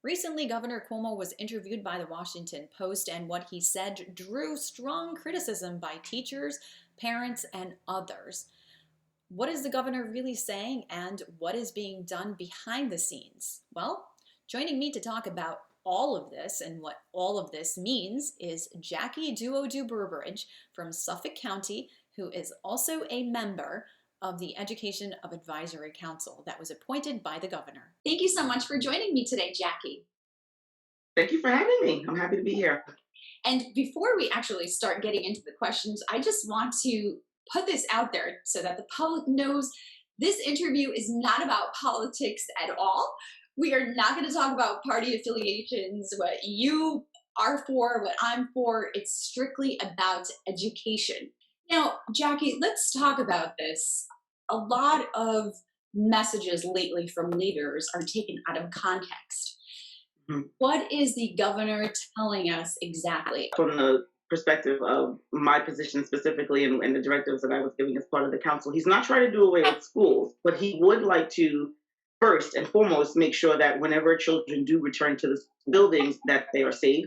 Recently, Governor Cuomo was interviewed by the Washington Post, and what he said drew strong criticism by teachers, parents, and others. What is the governor really saying, and what is being done behind the scenes? Well, joining me to talk about all of this and what all of this means is Jackie Duodu Burbridge from Suffolk County, who is also a member of the Education of Advisory Council that was appointed by the governor. Thank you so much for joining me today, Jackie. Thank you for having me. I'm happy to be here. And before we actually start getting into the questions, I just want to put this out there so that the public knows this interview is not about politics at all. We are not going to talk about party affiliations, what you are for, what I'm for. It's strictly about education. Now, Jackie, let's talk about this. A lot of messages lately from leaders are taken out of context. Mhm. What is the governor telling us exactly? From the perspective of my position specifically and the directives that I was giving as part of the council, he's not trying to do away with schools, but he would like to first and foremost make sure that whenever children do return to the buildings, that they are safe,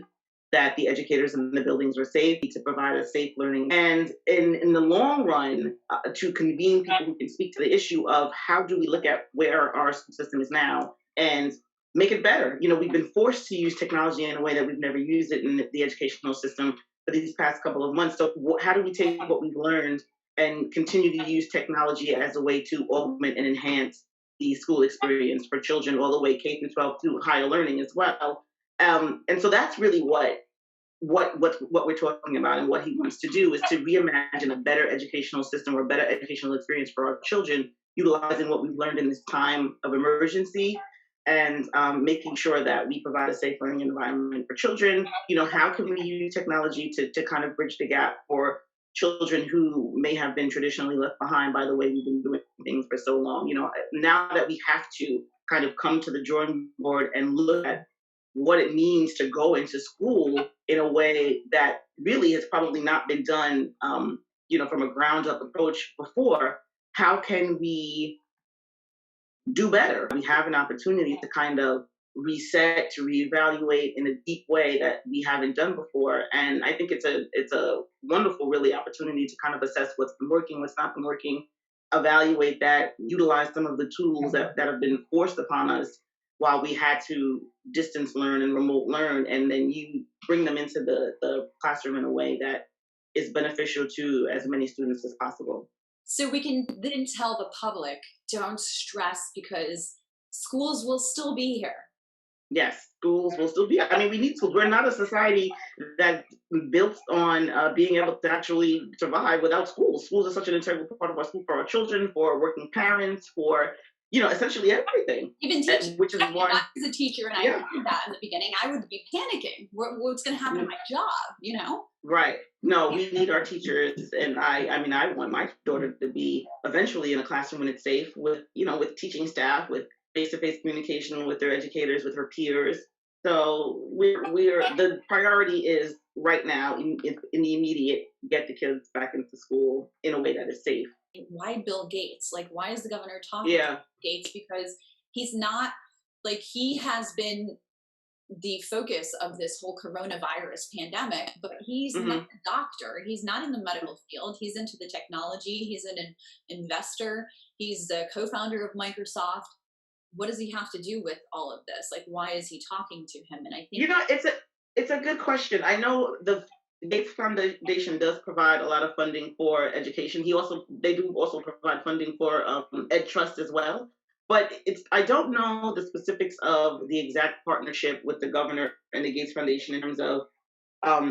that the educators in the buildings are safe, to provide a safe learning. And in the long run, to convene people who can speak to the issue of how do we look at where our school system is now and make it better. We've been forced to use technology in a way that we've never used it in the educational system for these past couple of months. So how do we take what we've learned and continue to use technology as a way to augment and enhance the school experience for children all the way K through 12 to higher learning as well? And so that's really what we're talking about, and what he wants to do is to reimagine a better educational system or a better educational experience for our children, utilizing what we've learned in this time of emergency and making sure that we provide a safe learning environment for children. How can we use technology to kind of bridge the gap for children who may have been traditionally left behind by the way we've been doing things for so long? Now that we have to kind of come to the drawing board and look at what it means to go into school in a way that really has probably not been done, from a ground up approach before. How can we do better? We have an opportunity to kind of reset, to reevaluate in a deep way that we haven't done before. And I think it's a wonderful, really, opportunity to kind of assess what's been working, what's not been working, evaluate that, utilize some of the tools that have been forced upon us while we had to distance learn and remote learn, and then you bring them into the classroom in a way that is beneficial to as many students as possible. So we can then tell the public, don't stress because schools will still be here. Yes, schools will still be. I mean, we need schools. We're not a society that built on being able to actually survive without schools. Schools are such an integral part of our school for our children, for working parents, for essentially everything. Even teachers. Which is I mean, why, I was a teacher and I yeah, heard that in the beginning. I would be panicking. What's going to happen to mm, my job? right. No, we need our teachers, and I mean, I want my daughter to be eventually in a classroom when it's safe, with with teaching staff, with face-to-face communication with their educators, with her peers. So we're the priority is right now in the immediate, get the kids back into school in a way that is safe. Why Bill Gates? Like, why is the governor talking to Yeah. Gates? Because he's not, like, he has been the focus of this whole coronavirus pandemic, but he's not Hmm. a doctor. He's not in the medical field. He's into the technology. He's an investor. He's the co-founder of Microsoft. What does he have to do with all of this? Like, why is he talking to him? And I think, It's a good question. I know the Gates Foundation does provide a lot of funding for education. They do also provide funding for Ed Trust as well. But I don't know the specifics of the exact partnership with the governor and the Gates Foundation in terms of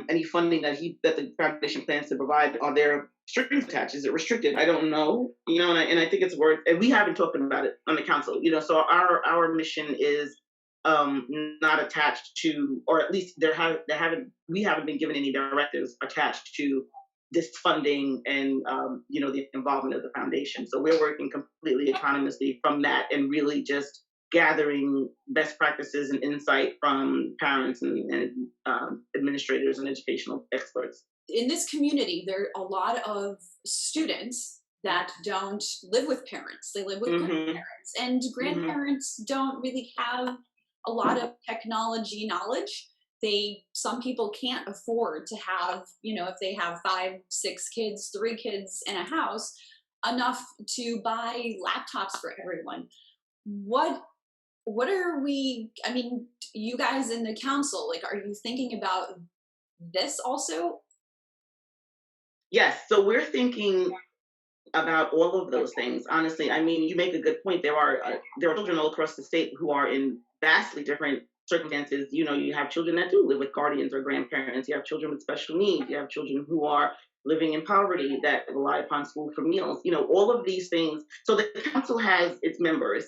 any funding that the foundation plans to provide. Are there strings attached? Is it restricted? I don't know. And I think it's worth. And we haven't talked about it on the council. So our mission is not attached to, or at least there haven't we haven't been given any directives attached to this funding and the involvement of the foundation. So we're working completely autonomously from that and really just gathering best practices and insight from parents and administrators and educational experts. in this community, there are a lot of students that don't live with parents. They live with Hmm. grandparents, and Hmm. grandparents don't really have a lot of technology knowledge. Some people can't afford to have, if they have 5, 6 kids, 3 kids in a house, enough to buy laptops for everyone. What what are we, I mean, you guys in the council, like, are you thinking about this also? Yes, so we're thinking about all of those things. Honestly, I mean, you make a good point. There are children all across the state who are in vastly different circumstances. You know, you have children that do live with guardians or grandparents. You have children with special needs. You have children who are living in poverty that rely upon school for meals. You know, all of these things. So the council has its members,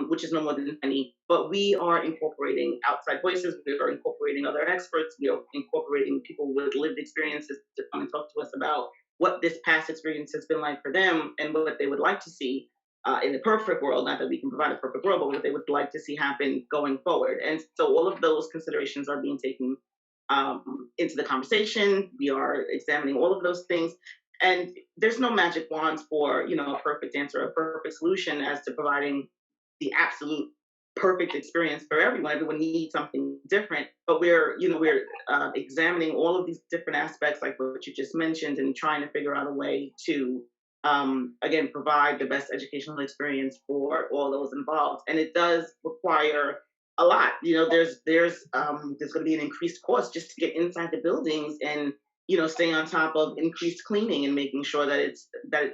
which is no more than 20. But we are incorporating outside voices. We are incorporating other experts. We are incorporating people with lived experiences to come and talk to us about what this past experience has been like for them and what they would like to see in the perfect world. Not that we can provide a perfect world, but what they would like to see happen going forward. And so all of those considerations are being taken into the conversation. We are examining all of those things. And there's no magic wands for, a perfect answer, a perfect solution as to providing the absolute perfect experience for everyone. Everyone needs something different, but we're examining all of these different aspects, like what you just mentioned, and trying to figure out a way to again provide the best educational experience for all those involved. And it does require a lot. There's going to be an increased cost just to get inside the buildings and staying on top of increased cleaning and making sure that it's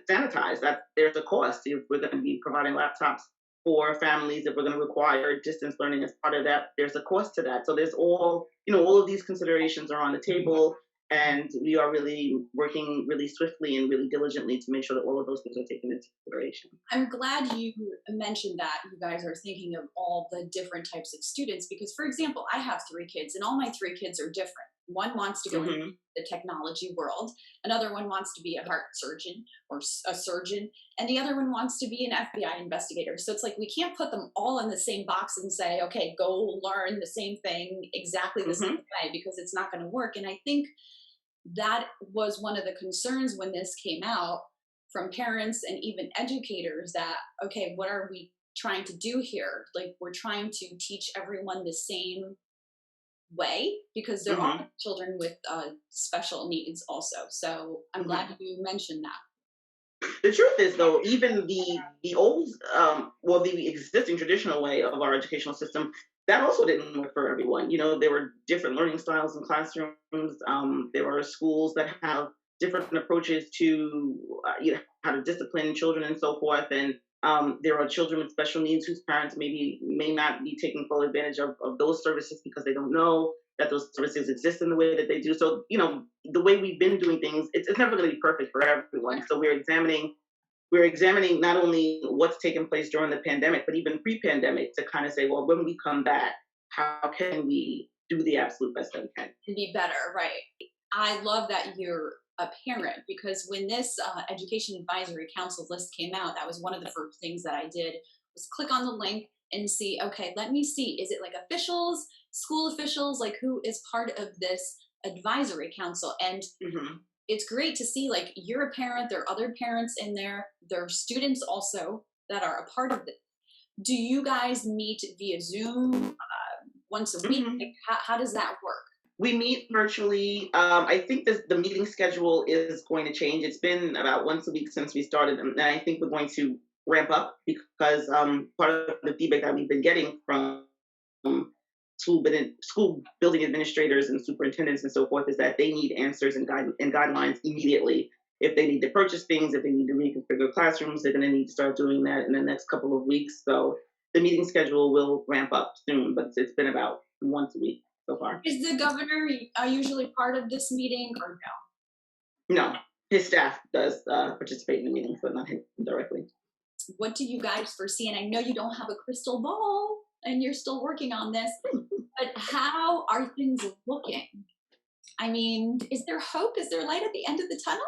sanitized. That there's a cost if we're going to be providing laptops for families, if we're going to require distance learning as part of that. There's a cost to that. So there's all of these considerations are on the table, and we are really working really swiftly and really diligently to make sure that all of those things are taken into consideration. I'm glad you mentioned that you guys are thinking of all the different types of students because, for example, I have 3 kids and all my 3 kids are different. One wants to go into Hmm. the technology world, another one wants to be a heart surgeon or a surgeon, and the other one wants to be an FBI investigator. So it's like we can't put them all in the same box and say, okay, go learn the same thing exactly the same Hmm. way because it's not going to work. And I think that was one of the concerns when this came out from parents and even educators that, okay, what are we trying to do here? Like, we're trying to teach everyone the same way because there are Hmm. children with special needs also. So I'm Hmm. glad you mentioned that. The truth is, though, even the old, well, the existing traditional way of our educational system, that also didn't work for everyone. There were different learning styles in classrooms. There are schools that have different approaches to, how to discipline children and so forth. And there are children with special needs whose parents maybe may not be taking full advantage of those services because they don't know that those services exist in the way that they do. So, the way we've been doing things, it's never going to be perfect for everyone. So we're examining not only what's taken place during the pandemic, but even pre-pandemic to kind of say, well, when we come back, how can we do the absolute best that we can? And be better, right? I love that you're a parent because when this education advisory council list came out, that was one of the first things that I did was click on the link and see, okay, let me see, is it like officials, school officials, like who is part of this advisory council? And Hmm. it's great to see like you're a parent, there are other parents in there, there are students also that are a part of it. Do you guys meet via Zoom once a week? Like, Hmm. how does that work? We meet virtually. I think the meeting schedule is going to change. It's been about once a week since we started, and I think we're going to ramp up because part of the feedback that we've been getting from school building administrators and superintendents and so forth is that they need answers and guidelines immediately. If they need to purchase things, if they need to reconfigure classrooms, they're going to need to start doing that in the next couple of weeks. So the meeting schedule will ramp up soon, but it's been about once a week so far. Is the governor usually part of this meeting or no? No, his staff does participate in the meetings, but not him directly. What do you guys foresee? And I know you don't have a crystal ball and you're still working on this, but how are things looking? I mean, is there hope? Is there light at the end of the tunnel?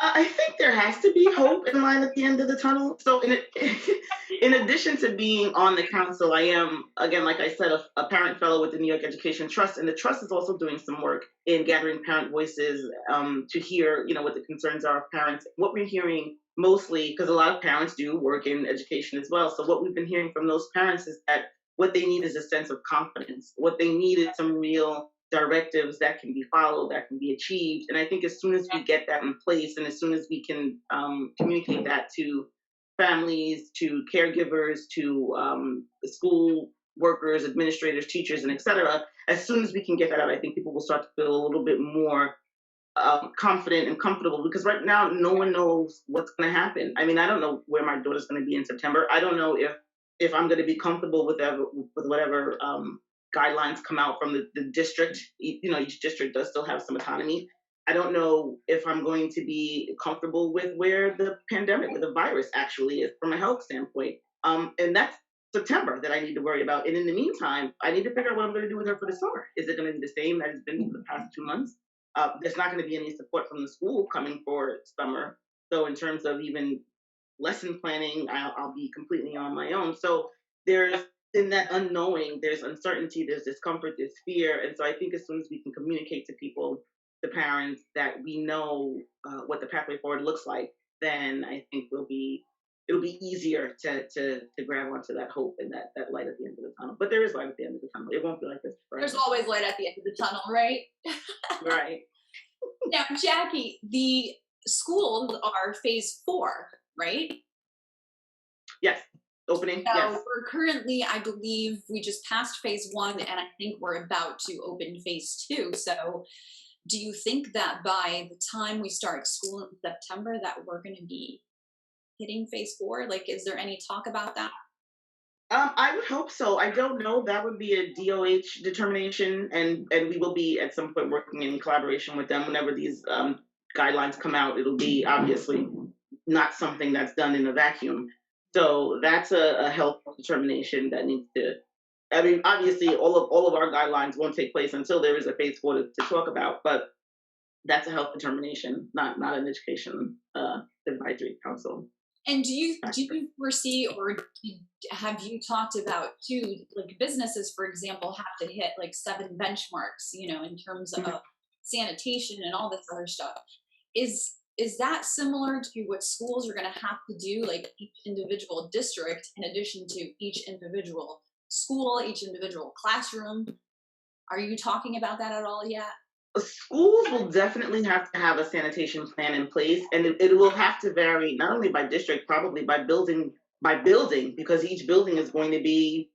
I think there has to be hope in line at the end of the tunnel. So, in addition to being on the council, I am, again, like I said, a parent fellow with the New York Education Trust, and the trust is also doing some work in gathering parent voices to hear, what the concerns are of parents. What we're hearing mostly, because a lot of parents do work in education as well. So, what we've been hearing from those parents is that what they need is a sense of confidence. What they need is some real directives that can be followed, that can be achieved. And I think as soon as we get that in place, and as soon as we can communicate that to families, to caregivers, to school workers, administrators, teachers, and etc., as soon as we can get that out, I think people will start to feel a little bit more confident and comfortable, because right now no one knows what's going to happen. I mean, I don't know where my daughter's going to be in September. I don't know if I'm going to be comfortable with whatever guidelines come out from the district. Each district does still have some autonomy. I don't know if I'm going to be comfortable with where the pandemic, with the virus actually is from a health standpoint. And that's September that I need to worry about. And in the meantime, I need to figure out what I'm going to do with her for the summer. Is it going to be the same that it's been for the past 2 months? There's not going to be any support from the school coming for summer. So in terms of even lesson planning, I'll be completely on my own. So there's in that unknowing, there's uncertainty, there's discomfort, there's fear. And so I think as soon as we can communicate to people, the parents, that we know what the pathway forward looks like, then I think it'll be easier to grab onto that hope and that light at the end of the tunnel. But there is light at the end of the tunnel. It won't be like this There's forever. always light at the end of the tunnel, right? Right. Now, Jackie, the schools are phase four, right? Yes. Opening. Yes. So we're currently, I believe, we just passed phase one, and I think we're about to open phase two. So, do you think that by the time we start school in September, that we're going to be hitting phase four? Like, is there any talk about that? I would hope so. I don't know. That would be a DOH determination, and we will be at some point working in collaboration with them whenever these guidelines come out. It'll be obviously not something that's done in a vacuum. So that's a health determination that needs to. I mean, obviously, all of our guidelines won't take place until there is a phase four to talk about, but that's a health determination, not an education advisory council. And do you foresee, or have you talked about too, like businesses, for example, have to hit like seven benchmarks, in terms of sanitation and all this other stuff. Is that similar to what schools are going to have to do, like each individual district, in addition to each individual school, each individual classroom? Are you talking about that at all yet? Schools will definitely have to have a sanitation plan in place, and it will have to vary not only by district, probably by building, because each building is going to be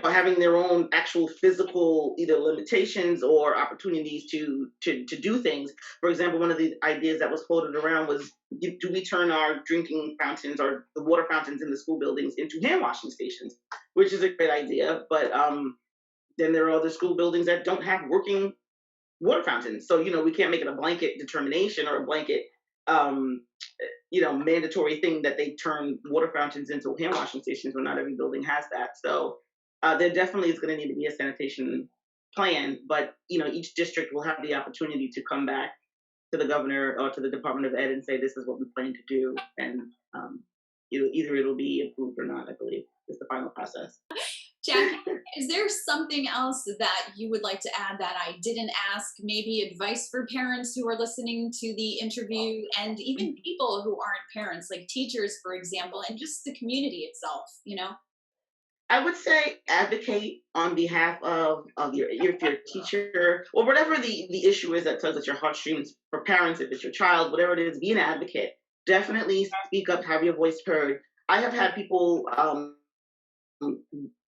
having their own actual physical either limitations or opportunities to do things. For example, one of the ideas that was floated around was, do we turn our drinking fountains or the water fountains in the school buildings into hand washing stations, which is a great idea, but then there are other school buildings that don't have working water fountains. So, we can't make it a blanket determination or a blanket, um, mandatory thing that they turn water fountains into hand washing stations when not every building has that. So, there definitely is going to need to be a sanitation plan, but, each district will have the opportunity to come back to the governor or to the Department of Ed and say, this is what we plan to do. And, either it'll be approved or not, I believe, is the final process. Jackie, is there something else that you would like to add that I didn't ask? Maybe advice for parents who are listening to the interview, and even people who aren't parents, like teachers, for example, and just the community itself? I would say advocate on behalf of if your teacher or whatever the issue is that tugs at your heartstrings for parents, if it's your child, whatever it is, be an advocate. Definitely speak up, have your voice heard. I have had people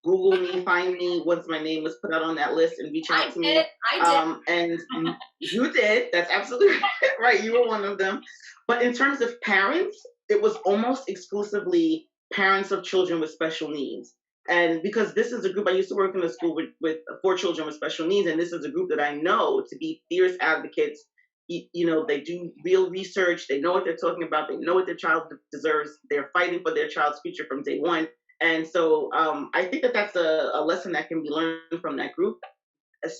Google me, find me once my name was put out on that list and reach I out to did. me. I did. And you did. That's absolutely right. You were one of them. But in terms of parents, it was almost exclusively parents of children with special needs. And because this is a group, I used to work in a school with four children with special needs, and this is a group that I know to be fierce advocates. They do real research. They know what they're talking about. They know what their child deserves. They're fighting for their child's future from day one. And so I think that that's a lesson that can be learned from that group.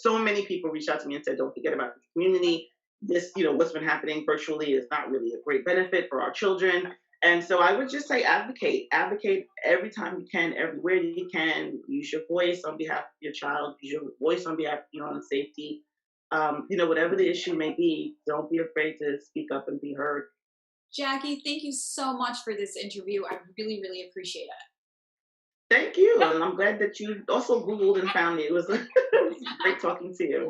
So many people reached out to me and said, don't forget about this community. this, what's been happening virtually is not really a great benefit for our children. And so I would just say advocate every time you can, everywhere you can. Use your voice on behalf of your child. Use your voice on behalf of your own safety. Whatever the issue may be, don't be afraid to speak up and be heard. Jackie, thank you so much for this interview. I really, really appreciate it. Thank you, and I'm glad that you also Googled and found me. It was, it was great talking to you.